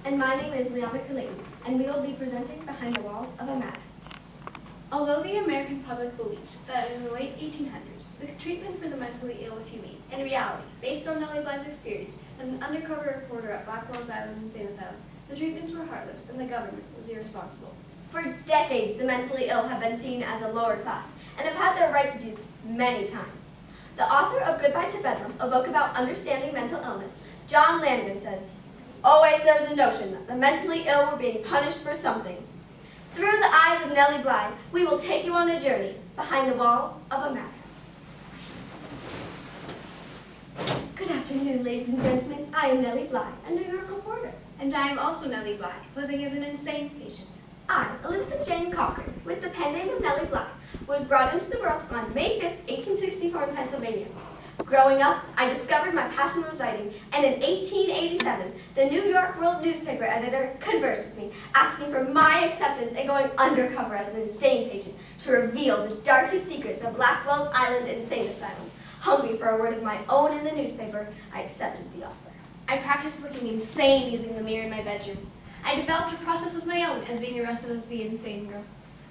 And my name is Kerr-Layton, and we will be presenting Behind the Walls of a Madhouse. Although the American public believed that in the late 1800s, the treatment for the mentally ill was humane, in reality, based on Nellie Bly's experience as an undercover reporter at Blackwell's Island Insane Asylum, the treatments were heartless and the government was irresponsible. For decades, the mentally ill have been seen as a lower class and have had their rights abused many times. The author of Goodbye to Bedlam, a book about understanding mental illness, John Landigan says, "Always there was a notion that the mentally ill were being punished for something. Through the eyes of Nellie Bly, we will take you on a journey behind the walls of a madhouse." Good afternoon, ladies and gentlemen. I am Nellie Bly, a New York reporter. And I am also Nellie Bly, posing as an insane patient. I, Elizabeth Jane Cochran, with the pen name of Nellie Bly, was brought into the world on May 5, 1864 in Pennsylvania. Growing up, I discovered my passion was writing, and in 1887, the New York World newspaper editor conversed with me, asking for my acceptance in going undercover as an insane patient to reveal the darkest secrets of Blackwell's Island Insane Asylum. Hungry for a word of my own in the newspaper, I accepted the offer. I practiced looking insane using the mirror in my bedroom. I developed a process of my own as being arrested as the insane girl.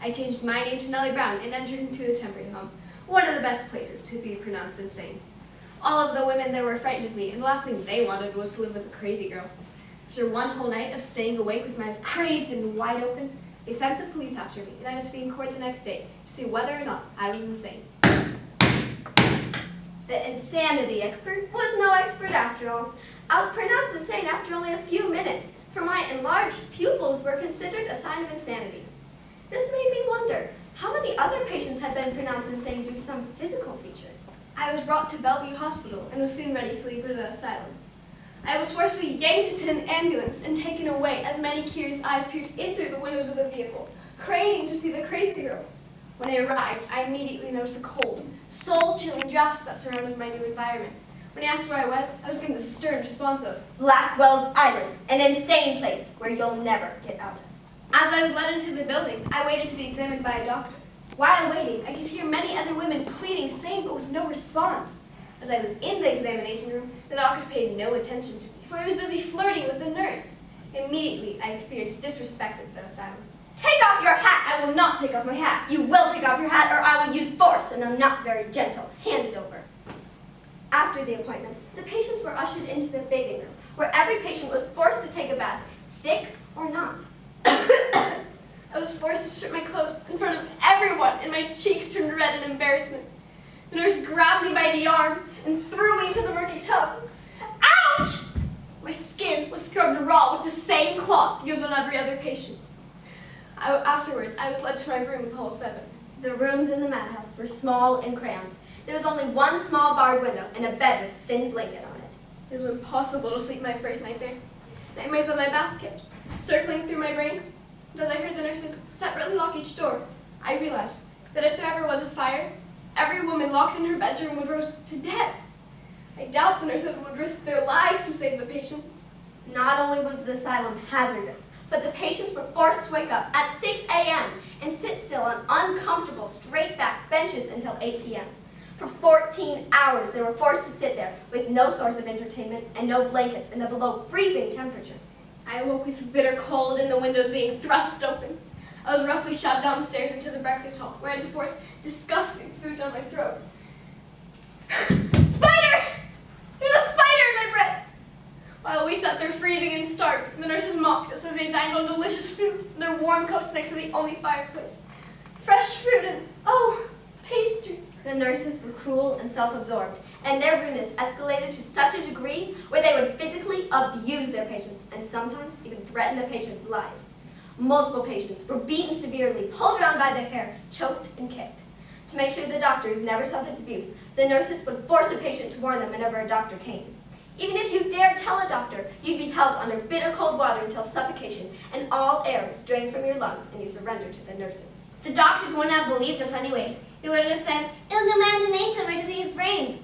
I changed my name to Nellie Brown and entered into a temporary home, one of the best places to be pronounced insane. All of the women there were frightened of me, and the last thing they wanted was to live with a crazy girl. After one whole night of staying awake with my eyes crazed and wide open, they sent the police after me, and I was to be in court the next day to see whether or not I was insane. The insanity expert was no expert after all. I was pronounced insane after only a few minutes, for my enlarged pupils were considered a sign of insanity. This made me wonder how many other patients had been pronounced insane due to some physical feature. I was brought to Bellevue Hospital and was soon ready to leave for the asylum. I was forcefully yanked into an ambulance and taken away as many curious eyes peered in through the windows of the vehicle, craning to see the crazy girl. When I arrived, I immediately noticed the cold, soul-chilling drafts that surrounded my new environment. When he asked where I was given the stern response of, "Blackwell's Island, an insane place where you'll never get out of." As I was led into the building, I waited to be examined by a doctor. While waiting, I could hear many other women pleading sane, but with no response. As I was in the examination room, the doctor paid no attention to me, for he was busy flirting with the nurse. Immediately, I experienced disrespect at the asylum. "Take off your hat!" I will not take off my hat. "You will take off your hat, or I will use force, and I'm not very gentle. Hand it over." After the appointments, the patients were ushered into the bathing room, where every patient was forced to take a bath, sick or not. I was forced to strip my clothes in front of everyone, and my cheeks turned red in embarrassment. The nurse grabbed me by the arm and threw me into the murky tub. Ouch! My skin was scrubbed raw with the same cloth used on every other patient. Afterwards, I was led to my room in Hall 7. The rooms in the madhouse were small and crammed. There was only one small barred window and a bed with a thin blanket on it. It was impossible to sleep my first night there. Nightmares of my bath kept circling through my brain. And as I heard the nurses separately lock each door, I realized that if there ever was a fire, every woman locked in her bedroom would roast to death. I doubt the nurses would risk their lives to save the patients. Not only was the asylum hazardous, but the patients were forced to wake up at 6 a.m. and sit still on uncomfortable straight-back benches until 8 p.m. For 14 hours, they were forced to sit there with no source of entertainment and no blankets in the below freezing temperatures. I awoke with bitter cold and the windows being thrust open. I was roughly shoved downstairs into the breakfast hall, where I had to force disgusting food down my throat. Spider! There's a spider in my bread! While we sat there freezing and starving, the nurses mocked us as they dined on delicious food in their warm coats next to the only fireplace. Fresh fruit and, pastries. The nurses were cruel and self-absorbed, and their rudeness escalated to such a degree where they would physically abuse their patients and sometimes even threaten the patients' lives. Multiple patients were beaten severely, pulled around by their hair, choked, and kicked. To make sure the doctors never saw this abuse, the nurses would force a patient to warn them whenever a doctor came. Even if you dared tell a doctor, you'd be held under bitter cold water until suffocation and all air was drained from your lungs and you surrendered to the nurses. The doctors wouldn't have believed us anyway. They would have just said, "It was an imagination of my diseased brains."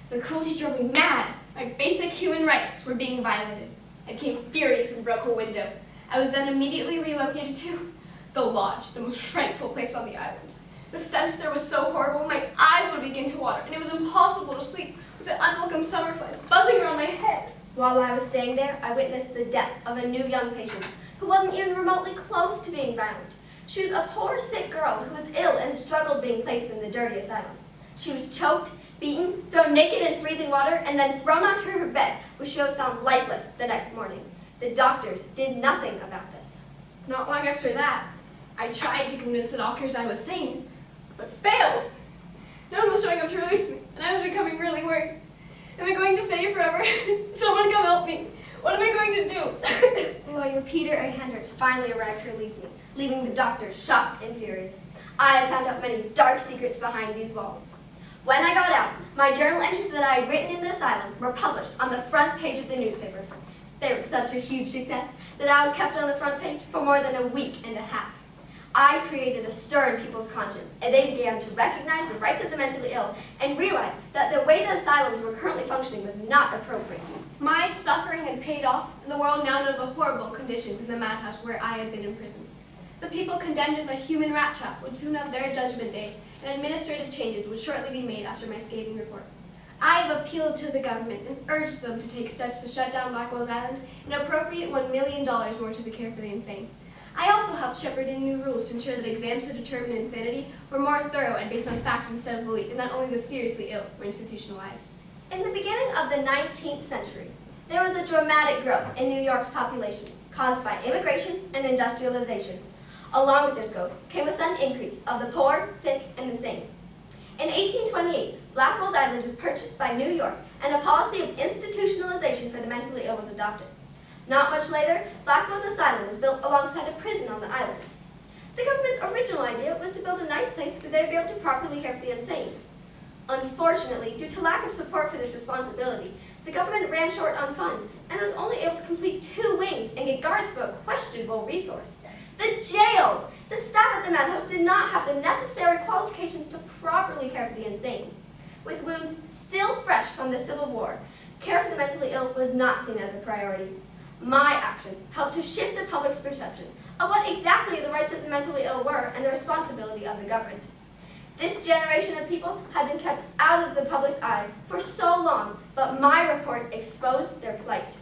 Their cruelty drove me mad. My basic human rights were being violated. I became furious and broke a window. I was then immediately relocated to the lodge, the most frightful place on the island. The stench there was so horrible, my eyes would begin to water, and it was impossible to sleep with the unwelcome summer flies buzzing around my head. While I was staying there, I witnessed the death of a new young patient who wasn't even remotely close to being violent. She was a poor, sick girl who was ill and struggled being placed in the dirty asylum. She was choked, beaten, thrown naked in freezing water, and then thrown onto her bed, where she was found lifeless the next morning. The doctors did nothing about this. Not long after that, I tried to convince the doctors I was sane, but failed. No one was showing up to release me, and I was becoming really worried. Am I going to stay forever? Someone come help me. What am I going to do? Lawyer Peter A. Hendricks finally arrived to release me, leaving the doctors shocked and furious. I had found out many dark secrets behind these walls. When I got out, my journal entries that I had written in the asylum were published on the front page of the newspaper. They were such a huge success that I was kept on the front page for more than a week and a half. I created a stir in people's conscience, and they began to recognize the rights of the mentally ill and realize that the way the asylums were currently functioning was not appropriate. My suffering had paid off, and the world now knew the horrible conditions in the madhouse where I had been imprisoned. The people condemned in the human rat trap would soon have their judgment day, and administrative changes would shortly be made after my scathing report. I have appealed to the government and urged them to take steps to shut down Blackwell's Island and appropriate $1 million more to the care for the insane. I also helped shepherd in new rules to ensure that exams to determine insanity were more thorough and based on fact instead of belief, and that only the seriously ill were institutionalized. In the beginning of the 19th century, there was a dramatic growth in New York's population caused by immigration and industrialization. Along with this growth came a sudden increase of the poor, sick, and insane. In 1828, Blackwell's Island was purchased by New York, and a policy of institutionalization for the mentally ill was adopted. Not much later, Blackwell's Asylum was built alongside a prison on the island. The government's original idea was to build a nice place where they would be able to properly care for the insane. Unfortunately, due to lack of support for this responsibility, the government ran short on funds and was only able to complete 2 wings and get guards for a questionable resource. The jail! The staff at the Madhouse did not have the necessary qualifications to properly care for the insane. With wounds still fresh from the Civil War, care for the mentally ill was not seen as a priority. My actions helped to shift the public's perception of what exactly the rights of the mentally ill were and the responsibility of the government. This generation of people had been kept out of the public's eye for so long, but my report exposed their plight.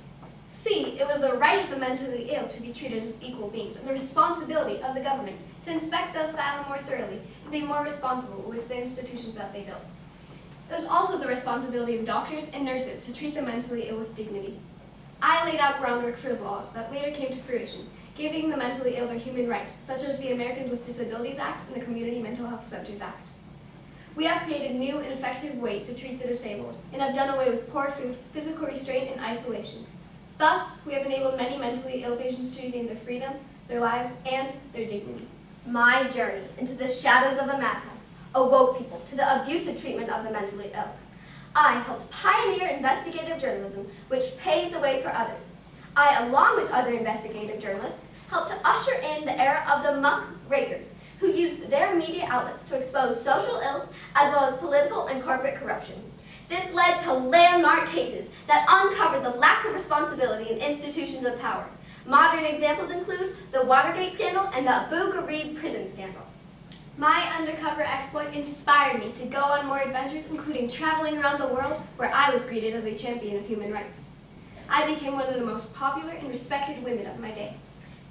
See, it was the right of the mentally ill to be treated as equal beings, and the responsibility of the government to inspect the asylum more thoroughly and be more responsible with the institutions that they built. It was also the responsibility of doctors and nurses to treat the mentally ill with dignity. I laid out groundwork for laws that later came to fruition, giving the mentally ill their human rights, such as the Americans with Disabilities Act and the Community Mental Health Centers Act. We have created new and effective ways to treat the disabled, and have done away with poor food, physical restraint, and isolation. Thus, we have enabled many mentally ill patients to regain their freedom, their lives, and their dignity. My journey into the shadows of the madhouse awoke people to the abusive treatment of the mentally ill. I helped pioneer investigative journalism, which paved the way for others. I, along with other investigative journalists, helped to usher in the era of the muckrakers, who used their media outlets to expose social ills as well as political and corporate corruption. This led to landmark cases that uncovered the lack of responsibility in institutions of power. Modern examples include the Watergate scandal and the Abu Ghraib prison scandal. My undercover exploit inspired me to go on more adventures, including traveling around the world, where I was greeted as a champion of human rights. I became one of the most popular and respected women of my day.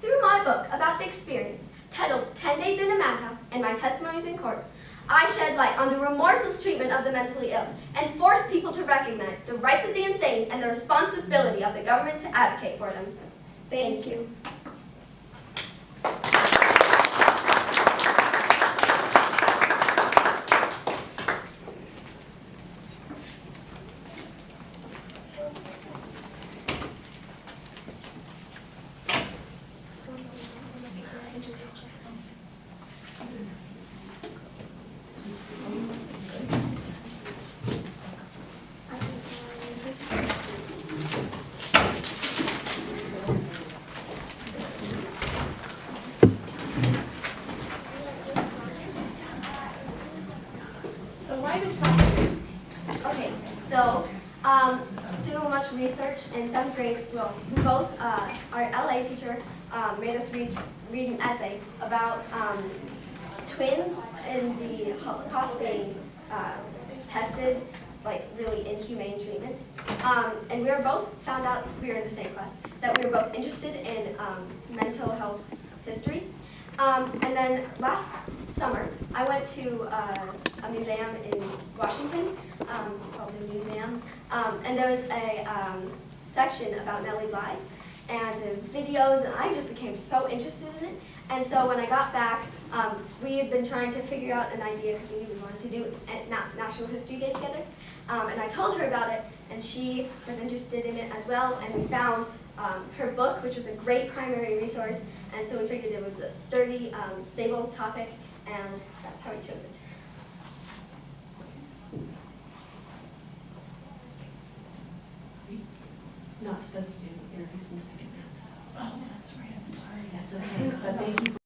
Through my book about the experience, titled 10 Days in a Madhouse and My Testimonies in Court, I shed light on the remorseless treatment of the mentally ill and forced people to recognize the rights of the insane and the responsibility of the government to advocate for them. Thank you. Through much research in 7th grade, well, both our LA teacher made us read an essay about twins in the Holocaust being tested like really inhumane treatments. And we were both found out, we were in the same class, that we were both interested in mental health history. And then last summer, I went to a museum in Washington. It's called the Museum. And there was a section about Nellie Bly. And there's videos, and I just became so interested in it. And so when I got back, we had been trying to figure out an idea because we knew we wanted to do a National History Day together. And I told her about it, and she was interested in it as well. And we found her book, which was a great primary resource. And so we figured it was a sturdy, stable topic, and that's how we chose it. Not supposed to do interviews in the second round, so. Oh, that's right, I'm sorry. That's okay, but thank you.